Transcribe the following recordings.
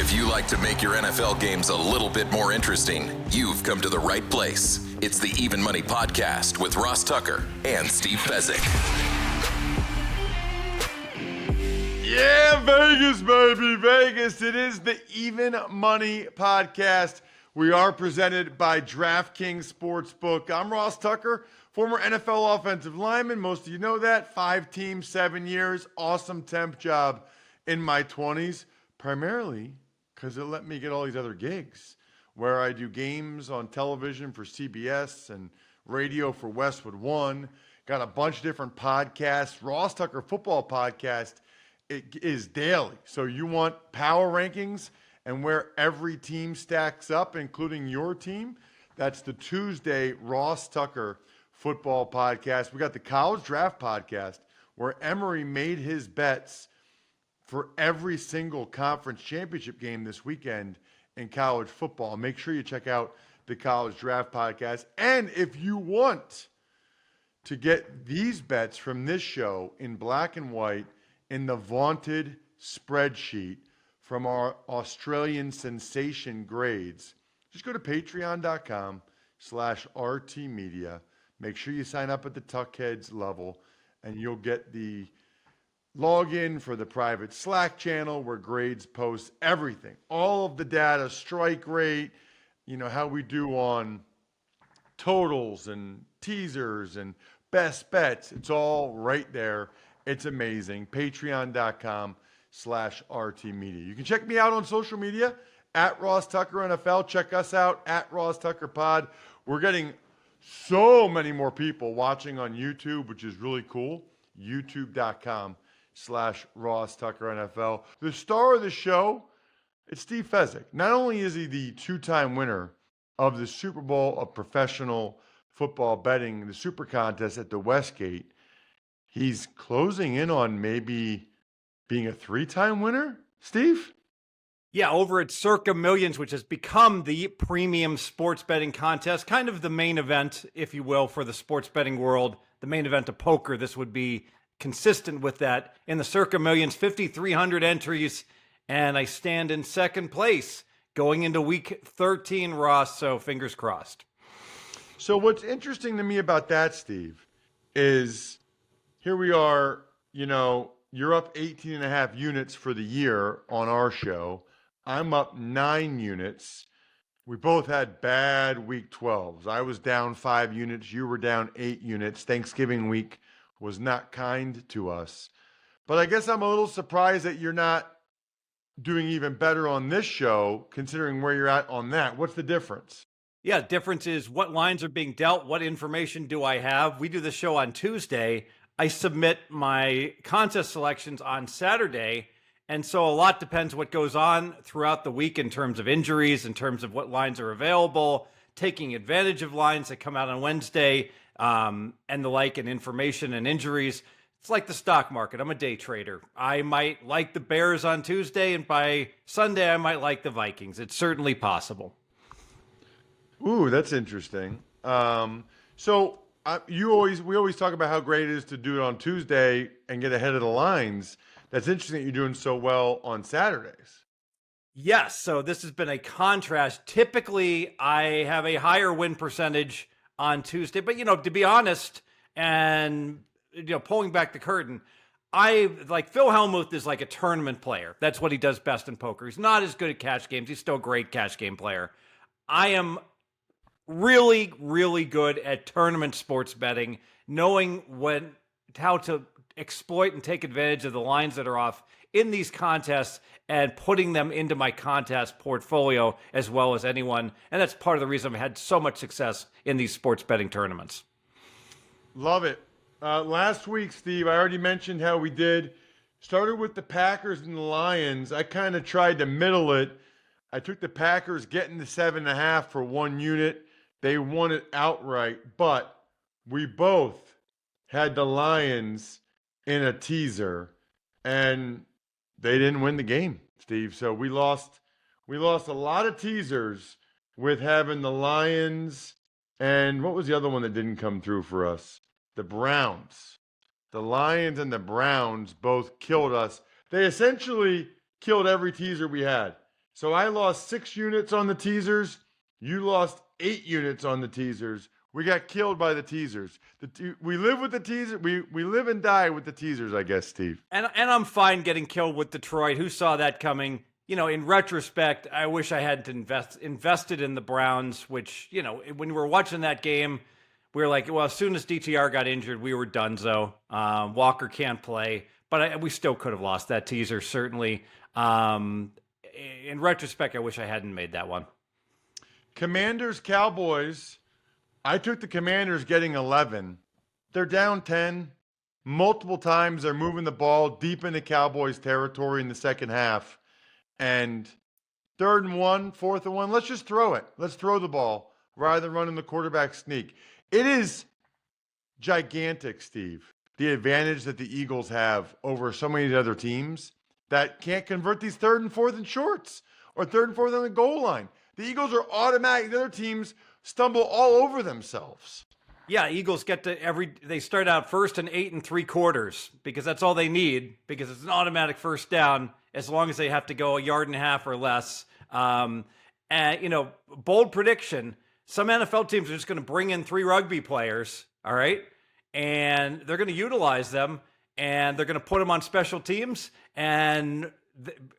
If you like to make your NFL games a little bit more interesting, you've come to the right place. It's the Even Money Podcast with Ross Tucker and Steve Fezzik. Yeah, Vegas, baby, Vegas. It is the Even Money Podcast. We are presented by DraftKings Sportsbook. I'm Ross Tucker, former NFL offensive lineman. Most of you know that. 5 teams, 7 years. Awesome temp job in my 20s. Primarily because it let me get all these other gigs where I do games on television for CBS and radio for Westwood One. Got a bunch of different podcasts. Ross Tucker Football Podcast, it is daily. So you want power rankings and where every team stacks up, including your team, that's the Tuesday Ross Tucker Football Podcast. We got the College Draft Podcast where Emory made his bets for every single conference championship game this weekend in college football. Make sure you check out the College Draft Podcast. And if you want to get these bets from this show in black and white in the vaunted spreadsheet from our Australian sensation grades, just go to patreon.com/RTmedia. Make sure you sign up at the Tuckheads level and you'll get the log in for the private Slack channel where grades post everything, all of the data, strike rate, how we do on totals and teasers and best bets. It's all right there. It's amazing. Patreon.com/RTmedia. You can check me out on social media at Ross Tucker NFL. Check us out at Ross Tucker Pod. We're getting so many more people watching on YouTube, which is really cool. YouTube.com/Ross Tucker NFL. The star of the show, it's Steve Fezzik. Not only is he the 2-time winner of the Super Bowl of professional football betting, the Super Contest at the Westgate, he's closing in on maybe being a 3-time winner, Steve? Yeah, over at Circa Millions, which has become the premium sports betting contest, kind of the main event, if you will, for the sports betting world, the main event of poker. This would be consistent with that. In the Circa Millions, 5,300 entries, and I stand in second place going into week 13, Ross, so fingers crossed. So what's interesting to me about that, Steve, is here we are, you're up 18 and a half units for the year on our show. I'm up 9 units. We both had bad week 12s. I was down 5 units. You were down 8 units. Thanksgiving week was not kind to us. But I guess I'm a little surprised that you're not doing even better on this show, considering where you're at on that. What's the difference? Yeah, difference is what lines are being dealt, what information do I have. We do the show on Tuesday. I submit my contest selections on Saturday. And so a lot depends what goes on throughout the week in terms of injuries, in terms of what lines are available, taking advantage of lines that come out on Wednesday, and the like, and information and injuries. It's like the stock market. I'm a day trader. I might like the Bears on Tuesday, and by Sunday, I might like the Vikings. It's certainly possible. Ooh, that's interesting. So we always talk about how great it is to do it on Tuesday and get ahead of the lines. That's interesting that you're doing so well on Saturdays. Yes, so this has been a contrast. Typically, I have a higher win percentage on Tuesday, but to be honest, and pulling back the curtain, Phil Hellmuth is like a tournament player. That's what he does best in poker. He's not as good at cash games. He's still a great cash game player. I am really, really good at tournament sports betting, knowing how to exploit and take advantage of the lines that are off in these contests and putting them into my contest portfolio as well as anyone. And that's part of the reason I've had so much success in these sports betting tournaments. Love it. Last week, Steve, I already mentioned how we started with the Packers and the Lions. I kind of tried to middle it. I took the Packers getting the 7.5 for 1 unit. They won it outright, but we both had the Lions in a teaser, and they didn't win the game, Steve. So we lost a lot of teasers with having the Lions, and what was the other one that didn't come through for us? The Browns. The Lions and the Browns both killed us. They essentially killed every teaser we had. So I lost 6 units on the teasers. You lost 8 units on the teasers. We got killed by the teasers. We live with the teaser. We live and die with the teasers, I guess, Steve. And I'm fine getting killed with Detroit. Who saw that coming? In retrospect, I wish I hadn't invested in the Browns, which, when we were watching that game, we were like, well, as soon as DTR got injured, we were donezo. Walker can't play. But we still could have lost that teaser, certainly. In retrospect, I wish I hadn't made that one. Commanders, Cowboys. I took the Commanders getting 11. They're down 10. Multiple times they're moving the ball deep into Cowboys territory in the second half. And 3rd and 1, 4th and 1, let's just throw it. Let's throw the ball rather than running the quarterback sneak. It is gigantic, Steve, the advantage that the Eagles have over so many other teams that can't convert these 3rd and 4th and shorts or 3rd and 4th on the goal line. The Eagles are automatic. The other teams stumble all over themselves. Yeah, Eagles get to they start out first and 8 3/4 because that's all they need, because it's an automatic first down as long as they have to go a yard and a half or less. And, bold prediction, some NFL teams are just going to bring in 3 rugby players, all right? And they're going to utilize them, and they're going to put them on special teams. And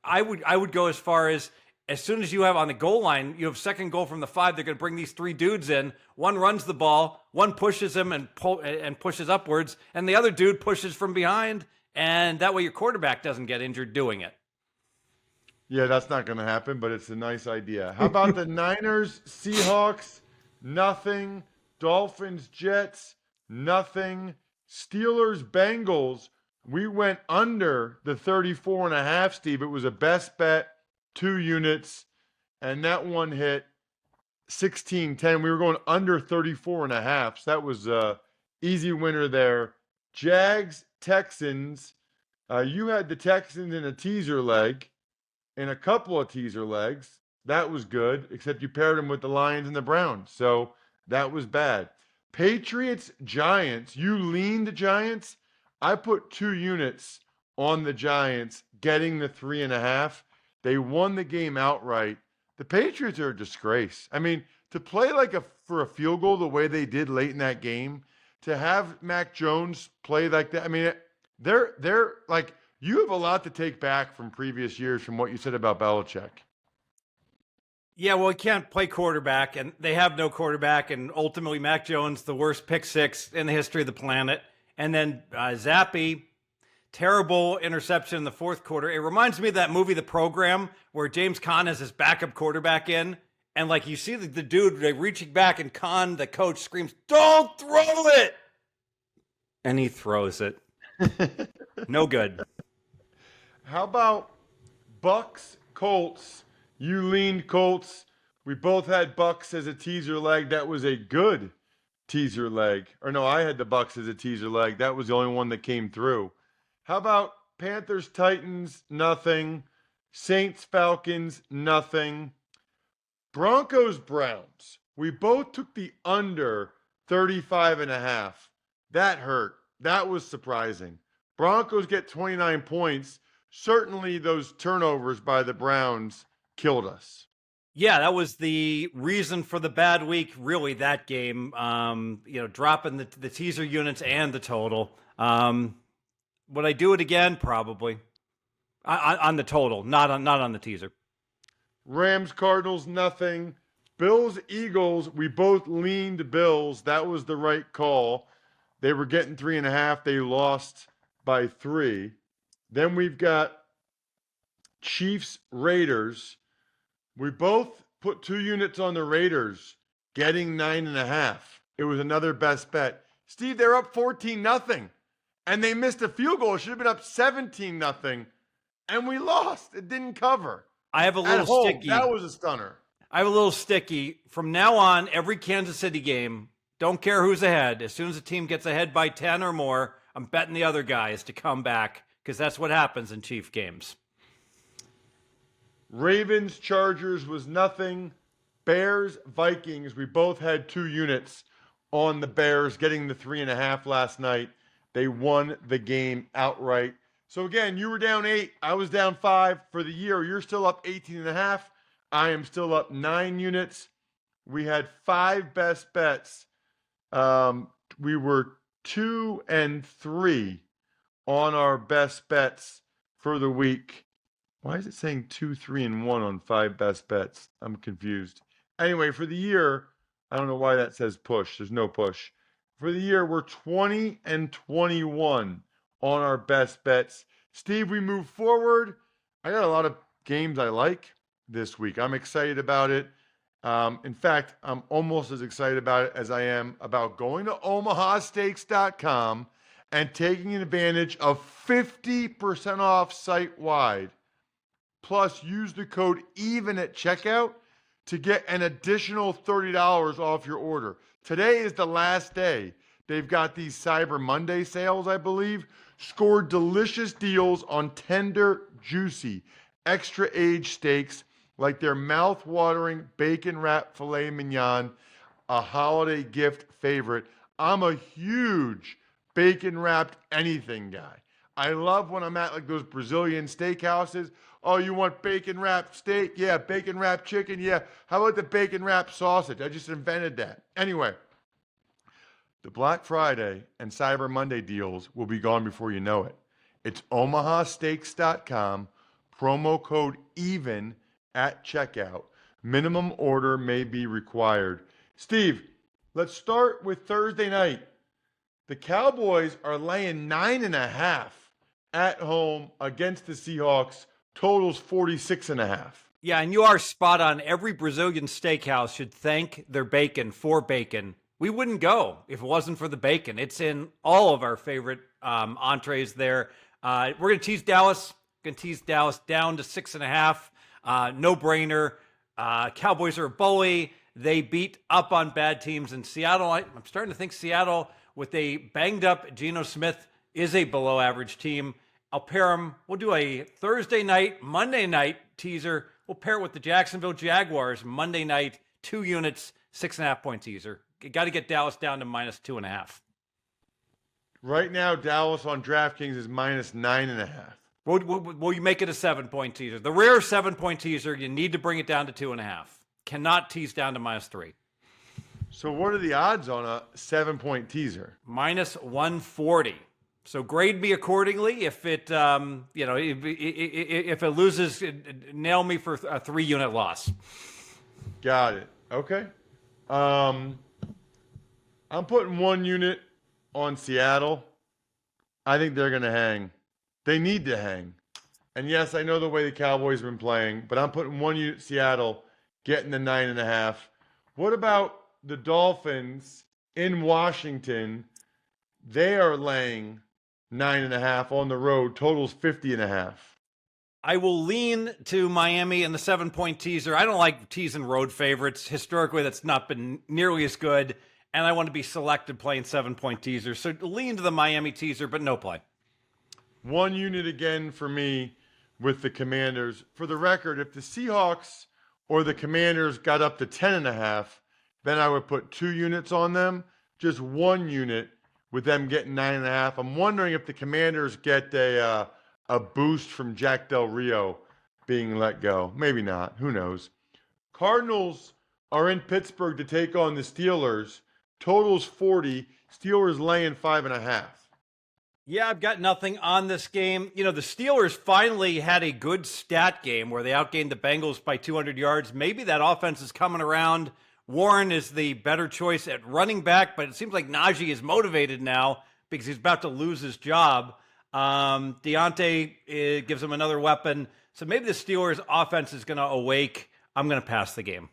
I would go as far as soon as you have on the goal line, you have second goal from the 5, they're going to bring these 3 dudes in. One runs the ball, one pushes him and pushes upwards, and the other dude pushes from behind, and that way your quarterback doesn't get injured doing it. Yeah, that's not going to happen, but it's a nice idea. How about the Niners, Seahawks? Nothing. Dolphins, Jets? Nothing. Steelers, Bengals? We went under the 34.5, Steve. It was a best bet, 2 units, and that one hit 16-10. We were going under 34.5, so that was a easy winner there. Jags, Texans. You had the Texans in a teaser leg, in a couple of teaser legs. That was good, except you paired them with the Lions and the Browns, so that was bad. Patriots, Giants. You leaned the Giants. I put 2 units on the Giants, getting the 3.5. They won the game outright. The Patriots are a disgrace. I mean, to play for a field goal the way they did late in that game, to have Mac Jones play like that. I mean, they're like, you have a lot to take back from previous years from what you said about Belichick. Yeah, well, he can't play quarterback, and they have no quarterback, and ultimately Mac Jones, the worst pick 6 in the history of the planet. And then Zappe, terrible interception in the 4th quarter. It reminds me of that movie, The Program, where James Conn has his backup quarterback in, and you see the dude reaching back, and Conn, the coach, screams, "Don't throw it!" And he throws it. No good. How about Bucks, Colts? You leaned Colts. We both had Bucks as a teaser leg. That was a good teaser leg. Or no, I had the Bucks as a teaser leg. That was the only one that came through. How about Panthers, Titans? Nothing. Saints, Falcons? Nothing. Broncos, Browns. We both took the under 35.5. That hurt. That was surprising. Broncos get 29 points. Certainly those turnovers by the Browns killed us. Yeah, that was the reason for the bad week, really, that game. Dropping the teaser units and the total. Would I do it again? Probably. On the total, not on the teaser. Rams, Cardinals, nothing. Bills, Eagles, we both leaned Bills. That was the right call. They were getting 3.5. They lost by 3. Then we've got Chiefs, Raiders. We both put 2 units on the Raiders, getting 9.5. It was another best bet. Steve, they're up 14-0, and they missed a field goal. It should have been up 17-0, and we lost. It didn't cover. I have a little sticky. That was a stunner. I have a little sticky. From now on, every Kansas City game, don't care who's ahead. As soon as a team gets ahead by 10 or more, I'm betting the other guys to come back, because that's what happens in Chief games. Ravens, Chargers was nothing. Bears, Vikings, we both had 2 units on the Bears, getting the 3.5 last night. They won the game outright. So again, you were down 8. I was down 5. For the year, you're still up 18.5. I am still up 9 units. We had 5 best bets. We were 2 and 3 on our best bets for the week. Why is it saying 2, 3, and 1 on 5 best bets? I'm confused. Anyway, for the year, I don't know why that says push. There's no push. For the year, we're 20 and 21 on our best bets. Steve, we move forward. I got a lot of games I like this week. I'm excited about it. In fact, I'm almost as excited about it as I am about going to omahasteaks.com and taking advantage of 50% off site-wide. Plus, use the code EVEN at checkout to get an additional $30 off your order. Today is the last day. They've got these Cyber Monday sales, I believe. Score delicious deals on tender, juicy, extra-aged steaks like their mouth-watering bacon-wrapped filet mignon, a holiday gift favorite. I'm a huge bacon-wrapped anything guy. I love when I'm at like those Brazilian steakhouses. Oh, you want bacon-wrapped steak? Yeah, bacon-wrapped chicken? Yeah. How about the bacon-wrapped sausage? I just invented that. Anyway, the Black Friday and Cyber Monday deals will be gone before you know it. It's omahasteaks.com, promo code EVEN at checkout. Minimum order may be required. Steve, let's start with Thursday night. The Cowboys are laying 9.5 at home against the Seahawks. Totals 46.5. Yeah, and you are spot on. Every Brazilian steakhouse should thank their bacon for bacon. We wouldn't go if it wasn't for the bacon. It's in all of our favorite entrees there. We're going to tease Dallas. Going to tease Dallas down to 6.5. No brainer. Cowboys are a bully. They beat up on bad teams in Seattle. I'm starting to think Seattle, with a banged up Geno Smith, is a below average team. I'll pair them. We'll do a Thursday night, Monday night teaser. We'll pair it with the Jacksonville Jaguars Monday night, 2 units, 6.5 point teaser. Got to get Dallas down to minus 2.5. Right now, Dallas on DraftKings is minus 9.5. Will you make it a 7-point teaser? The rare 7-point teaser, you need to bring it down to 2.5. Cannot tease down to minus 3. So what are the odds on a 7-point teaser? Minus 140. So grade me accordingly. If it, if it loses, nail me for a 3-unit loss. Got it. Okay. I'm putting 1 unit on Seattle. I think they're going to hang. They need to hang. And yes, I know the way the Cowboys have been playing, but I'm putting 1 unit Seattle, getting the 9.5. What about the Dolphins in Washington? They are laying 9.5 on the road. Totals 50.5. I will lean to Miami in the 7-point teaser. I don't like teasing road favorites. Historically, that's not been nearly as good. And I want to be selective playing 7-point teasers. So lean to the Miami teaser, but no play. 1 unit again for me with the Commanders. For the record, if the Seahawks or the Commanders got up to 10.5, then I would put 2 units on them. Just 1 unit with them getting 9.5. I'm wondering if the Commanders get a boost from Jack Del Rio being let go. Maybe not. Who knows? Cardinals are in Pittsburgh to take on the Steelers. Totals 40. Steelers laying 5.5. Yeah, I've got nothing on this game. You know, the Steelers finally had a good stat game where they outgained the Bengals by 200 yards. Maybe that offense is coming around. Warren is the better choice at running back, but it seems like Najee is motivated now because he's about to lose his job. Deontay gives him another weapon. So maybe the Steelers offense is going to awake. I'm going to pass the game.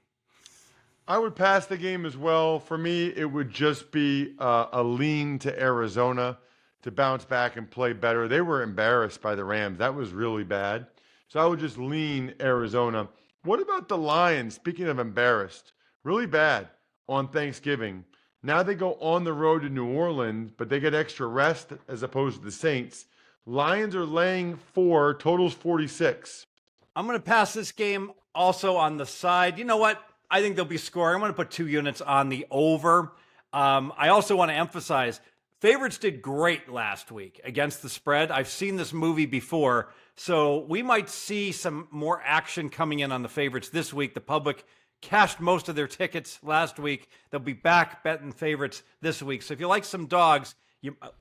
I would pass the game as well. For me, it would just be a lean to Arizona to bounce back and play better. They were embarrassed by the Rams. That was really bad. So I would just lean Arizona. What about the Lions? Speaking of embarrassed, really bad on Thanksgiving. Now they go on the road to New Orleans, but they get extra rest as opposed to the Saints. Lions are laying 4, totals 46. I'm going to pass this game also on the side. You know what? I think they'll be scoring. I'm going to put 2 units on the over. I also want to emphasize Favorites did great last week against the spread. I've seen this movie before, so we might see some more action coming in on the favorites this week. The public cashed most of their tickets last week. They'll be back betting favorites this week. So if you like some dogs,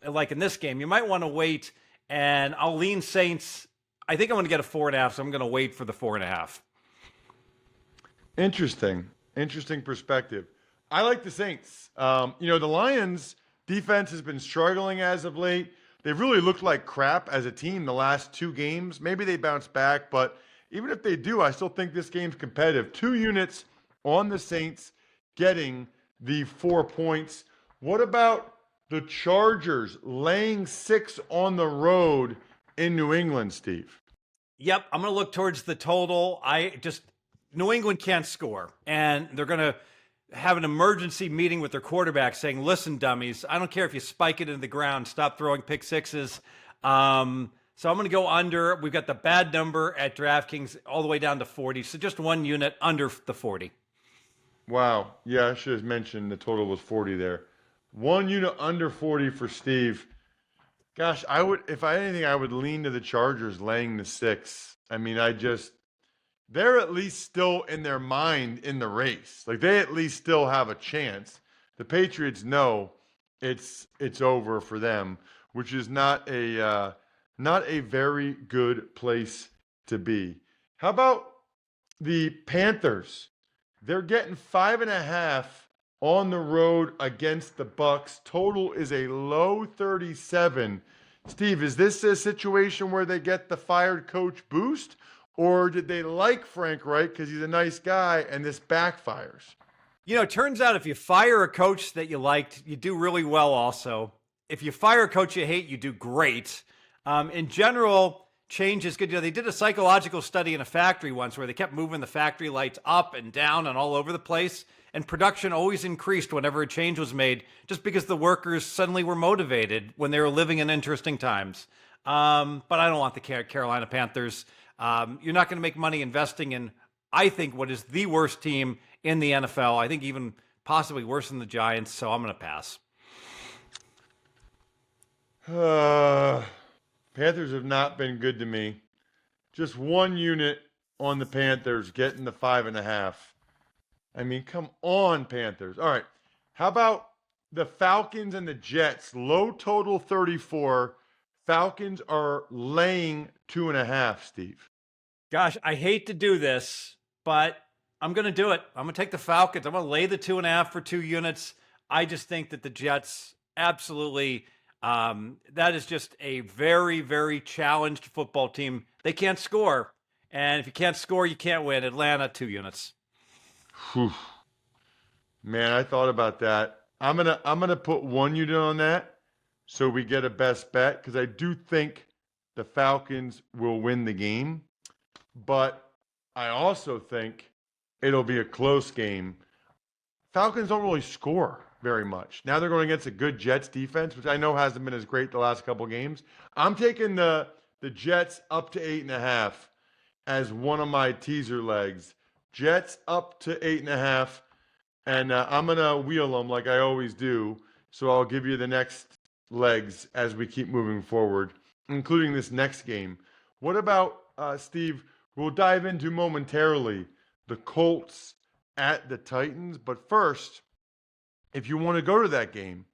like in this game, you might want to wait, and I'll lean Saints. I think I'm going to get a 4.5, so I'm going to wait for the 4.5. Interesting perspective. I like the Saints. The Lions defense has been struggling as of late. They've really looked like crap as a team the last 2 games. Maybe they bounce back, but even if they do, I still think this game's competitive. 2 units on the Saints getting the 4 points. What about the Chargers laying 6 on the road in New England, Steve? Yep, I'm going to look towards the total. New England can't score, and they're going to have an emergency meeting with their quarterback saying, listen, dummies, I don't care if you spike it into the ground, stop throwing pick sixes. So I'm going to go under. We've got the bad number at DraftKings all the way down to 40. So just 1 unit under the 40. Wow. Yeah, I should have mentioned the total was 40 there. 1 unit under 40 for Steve. Gosh, if I had anything, I would lean to the Chargers laying the 6. I mean, they're at least still in their mind in the race. Like, they at least still have a chance. The Patriots know it's over for them, which is not a very good place to be. How about the Panthers? They're getting 5.5 on the road against the Bucs. Total is a low 37. Steve, is this a situation where they get the fired coach boost? Or did they like Frank Reich because he's a nice guy and this backfires? It turns out if you fire a coach that you liked, you do really well also. If you fire a coach you hate, you do great. In general, change is good. They did a psychological study in a factory once where they kept moving the factory lights up and down and all over the place. And production always increased whenever a change was made just because the workers suddenly were motivated when they were living in interesting times. But I don't want the Carolina Panthers. You're not going to make money investing in, I think, what is the worst team in the NFL. I think even possibly worse than the Giants, so I'm going to pass. Panthers have not been good to me. Just 1 unit on the Panthers getting the 5.5. I mean, come on, Panthers. All right. How about the Falcons and the Jets? Low total 34. Falcons are laying 2.5, Steve. Gosh, I hate to do this, but I'm going to do it. I'm going to take the Falcons. I'm going to lay the 2.5 for 2 units. I just think that the Jets absolutely, that is just a very, very challenged football team. They can't score. And if you can't score, you can't win. Atlanta, 2 units. Whew. Man, I thought about that. I'm gonna put 1 unit on that so we get a best bet because I do think the Falcons will win the game, but I also think it'll be a close game. Falcons don't really score very much. Now they're going against a good Jets defense, which I know hasn't been as great the last couple games. I'm taking the Jets up to 8.5 as one of my teaser legs. Jets up to 8.5, and I'm going to wheel them like I always do, so I'll give you the next legs as we keep moving forward, including this next game. What about, Steve, we'll dive into momentarily, the Colts at the Titans, but first, if you want to go to that game,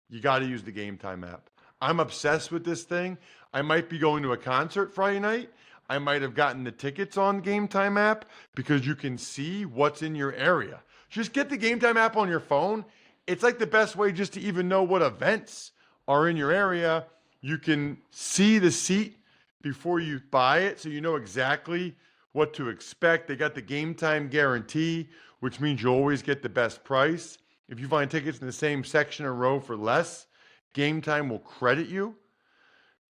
you got to use the Game Time app. I'm obsessed with this thing. I might be going to a concert Friday night. I might have gotten the tickets on Game Time app because you can see what's in your area. Just get the Game Time app on your phone. It's like the best way just to even know what events are in your area. You can see the seat before you buy it, so you know exactly what to expect. They got the Game Time guarantee, which means you always get the best price. If you find tickets in the same section or row for less, Game Time will credit you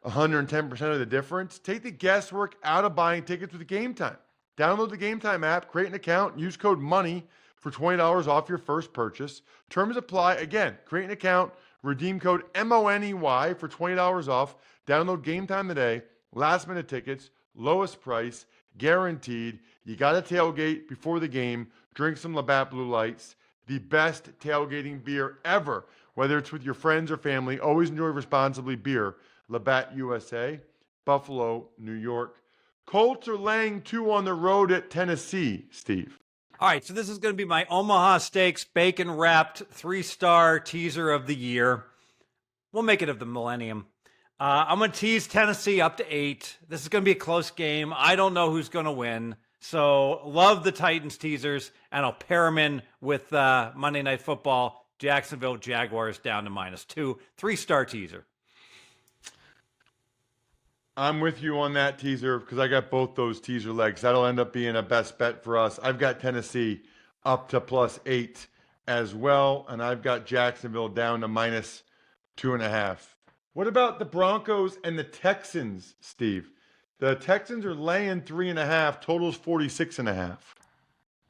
110% of the difference. Take the guesswork out of buying tickets with Game Time. Download the Game Time app, create an account, and use code MONEY for $20 off your first purchase. Terms apply. Again, create an account, redeem code MONEY for $20 off. Download Game Time today. Last minute tickets, lowest price, guaranteed. You got to tailgate before the game. Drink some Labatt Blue Lights. The best tailgating beer ever. Whether it's with your friends or family, always enjoy responsibly. Beer, Labatt USA, Buffalo, New York. Colts are laying 2 on the road at Tennessee, Steve. All right, so this is going to be my Omaha Steaks bacon wrapped 3-star teaser of the year. We'll make it of the millennium. I'm going to tease Tennessee up to 8. This is going to be a close game. I don't know who's going to win. So love the Titans teasers, and I'll pair them in with Monday Night Football, Jacksonville Jaguars down to -2. 3-star teaser. I'm with you on that teaser because I got both those teaser legs. That'll end up being a best bet for us. I've got Tennessee up to +8 as well, and I've got Jacksonville down to -2.5. What about the Broncos and the Texans, Steve? The Texans are laying 3.5. Total's 46.5.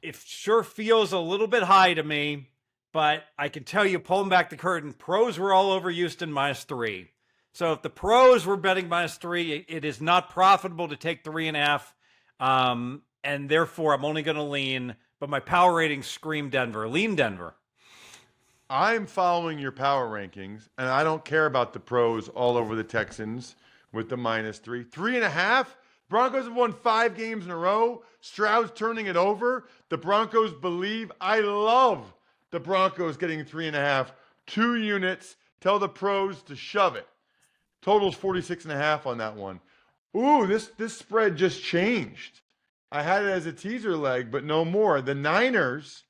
It sure feels a little bit high to me, but I can tell you, pulling back the curtain, pros were all over Houston -3. So if the pros were betting -3, it is not profitable to take 3.5. And therefore, I'm only going to lean, but my power ratings scream Denver. Lean Denver. I'm following your power rankings, and I don't care about the pros all over the Texans with the -3. 3.5? Broncos have won 5 games in a row. Stroud's turning it over. The Broncos believe. I love the Broncos getting 3.5. 2 units. Tell the pros to shove it. Total's 46.5 on that one. Ooh, this spread just changed. I had it as a teaser leg, but no more. The Niners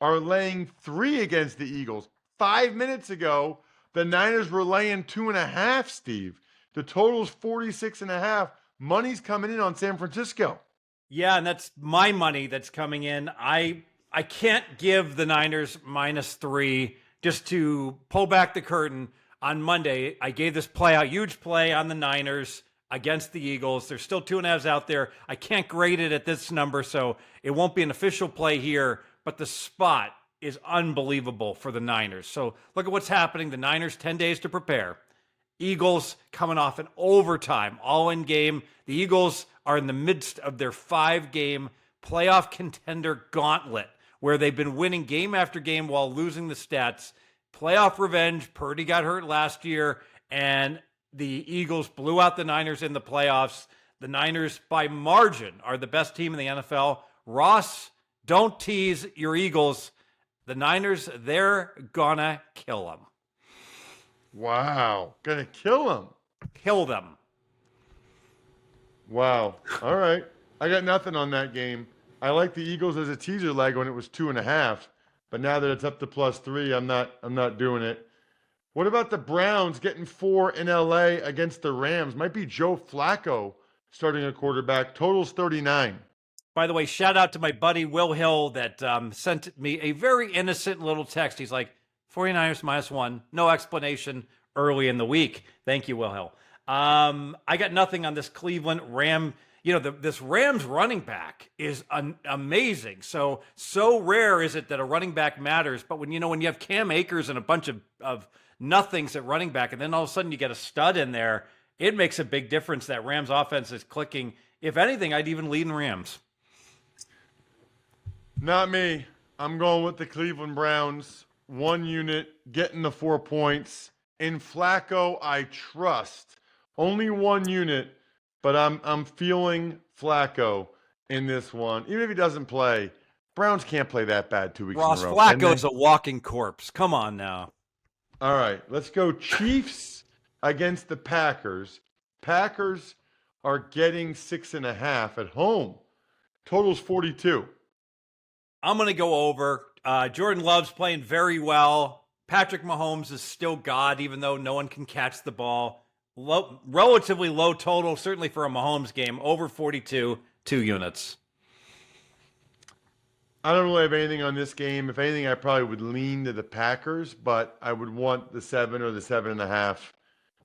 are laying 3 against the Eagles. 5 minutes ago, the Niners were laying 2.5, Steve. The total's 46.5. Money's coming in on San Francisco. Yeah, and that's my money that's coming in. I can't give the Niners -3 just to pull back the curtain. On Monday, I gave this play out, huge play on the Niners against the Eagles. There's still 2.5s out there. I can't grade it at this number, so it won't be an official play here, but the spot is unbelievable for the Niners. So look at what's happening. The Niners, 10 days to prepare. Eagles coming off an overtime, all-in game. The Eagles are in the midst of their 5-game playoff contender gauntlet, where they've been winning game after game while losing the stats. Playoff revenge. Purdy got hurt last year, and the Eagles blew out the Niners in the playoffs. The Niners, by margin, are the best team in the NFL. Ross, don't tease your Eagles. The Niners, they're gonna kill them. Wow. Gonna kill them. Kill them. Wow. All right. I got nothing on that game. I like the Eagles as a teaser leg when it was 2.5. But now that it's up to +3, I'm not doing it. What about the Browns getting 4 in LA against the Rams? Might be Joe Flacco starting a quarterback. Total's 39. By the way, shout out to my buddy Will Hill that sent me a very innocent little text. He's like, 49ers -1, no explanation early in the week. Thank you, Will Hill. I got nothing on this Cleveland Ram. This Rams running back is amazing. So rare is it that a running back matters. But when you have Cam Akers and a bunch of nothings at running back, and then all of a sudden you get a stud in there, it makes a big difference. That Rams offense is clicking. If anything, I'd even lead in Rams. Not me. I'm going with the Cleveland Browns. 1 unit, getting the 4 points. In Flacco, I trust. Only 1 unit. But I'm feeling Flacco in this one. Even if he doesn't play, Browns can't play that bad 2 weeks Ross, in a row. Flacco's a walking corpse. Come on now. All right, let's go Chiefs against the Packers. Packers are getting 6.5 at home. Total's 42. I'm going to go over. Jordan Love's playing very well. Patrick Mahomes is still God, even though no one can catch the ball. Relatively low total, certainly for a Mahomes game, over 42, 2 units. I don't really have anything on this game. If anything, I probably would lean to the Packers, but I would want the 7 or the 7.5.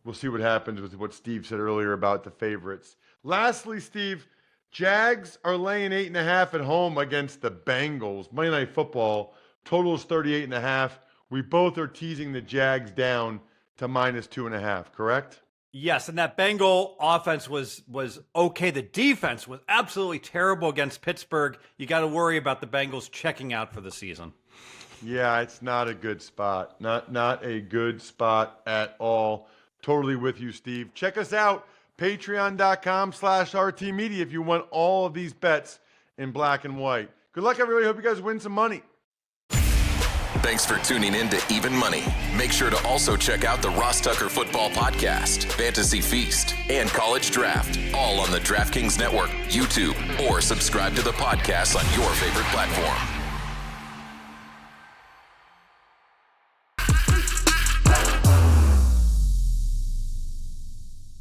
We'll see what happens with what Steve said earlier about the favorites. Lastly, Steve, Jags are laying 8.5 at home against the Bengals. Monday Night Football, total is 38.5. We both are teasing the Jags down to -2.5, correct? Yes, and that Bengal offense was okay. The defense was absolutely terrible against Pittsburgh. You got to worry about the Bengals checking out for the season. Yeah, it's not a good spot. Not a good spot at all. Totally with you, Steve. Check us out, patreon.com/RTmedia if you want all of these bets in black and white. Good luck, everybody. Hope you guys win some money. Thanks for tuning in to Even Money. Make sure to also check out the Ross Tucker Football Podcast, Fantasy Feast, and College Draft, all on the DraftKings Network, YouTube, or subscribe to the podcast on your favorite platform.